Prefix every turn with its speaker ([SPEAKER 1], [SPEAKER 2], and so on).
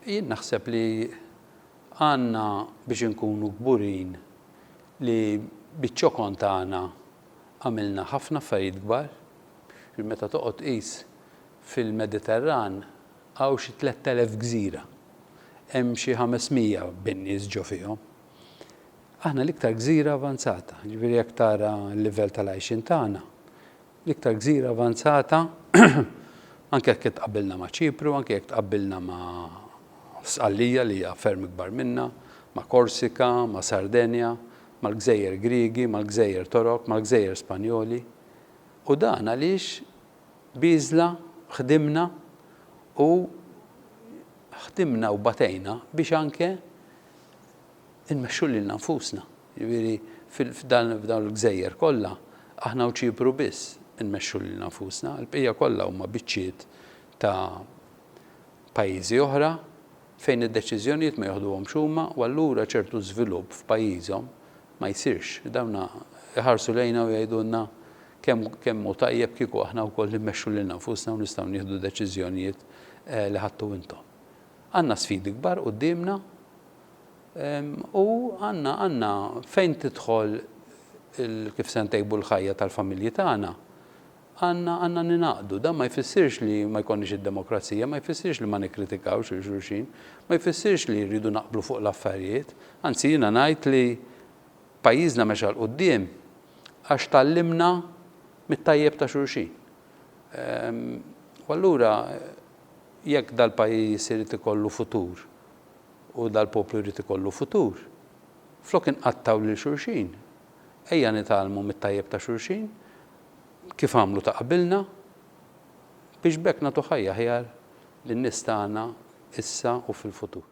[SPEAKER 1] Jien naħseb li għandna biex inkunu kburin li biċ-ċokon tagħna għamilna ħafna affarijiet kbar. Meta toqgħod qis fil-Mediterran hawn xi 3000 gżira. Hemm xi 500 bin-nies ġew fihom. Aħna l-iktar gżira avanzata, ġifieri jekk tara l-livell tal-għajxin tagħna. L-iktar gżira avanzata anke jekk tqabbilna ma' Ċipru, anke jekk tqabbilna ma' Sqallija li hija ferm ikbar minnha, ma' Korsika, ma' Sardenja, mal-Gżejjer Griegi, mal-Gżejjer Torok, mal-Gżejjer Spanjoli. U dan għaliex biżla ħdimna u batejna biex anke nmexxu lilna nfusna. Jiġifieri f'dan il-Gżejjer kollha aħna u Ċipru biss nmexxu lilna nfusna, l-bqija kollha huma biċċiet ta' pajjiżi oħra fejn id-deċiżjonijiet ma jieħduhomx huma u allura ċertu żvilupp f'pajjiżhom ma jsirx. Dawna iħarsu lejna u jgħidulna kemm hu tajjeb kieku aħna wkoll nimmexxu lilna nfusna u nistgħu nieħdu deċiżjonijiet li ħadtu intom. Għandna sfidi kbar qudiemna u għandna fejn tidħol kif se ntejbu l-ħajja tal-familji tagħna għandna ninaqdu. Dan ma jfissirx li ma jkollniex id-demokrazija, ma jfissirx li ma nikkritikawx il xulxin, ma jfissirx li rridu naqblu fuq l-affarijiet. Anzi jiena ngħid li pajjiżna mexa l-qudiem għax tallimna mit-tajjeb ta' xulxin. U allura jekk dal-pajjiż irid ikollu futur u dal-poplu jrid ikollu futur, flok inqattaw lil xulxin, ejja nitgħallmu mit-tajjeb ta' xulxin kif għamlu ta' qabilna biex bekk nagħtu ħajja aħjar lin-nies tagħna issa u fil-futur.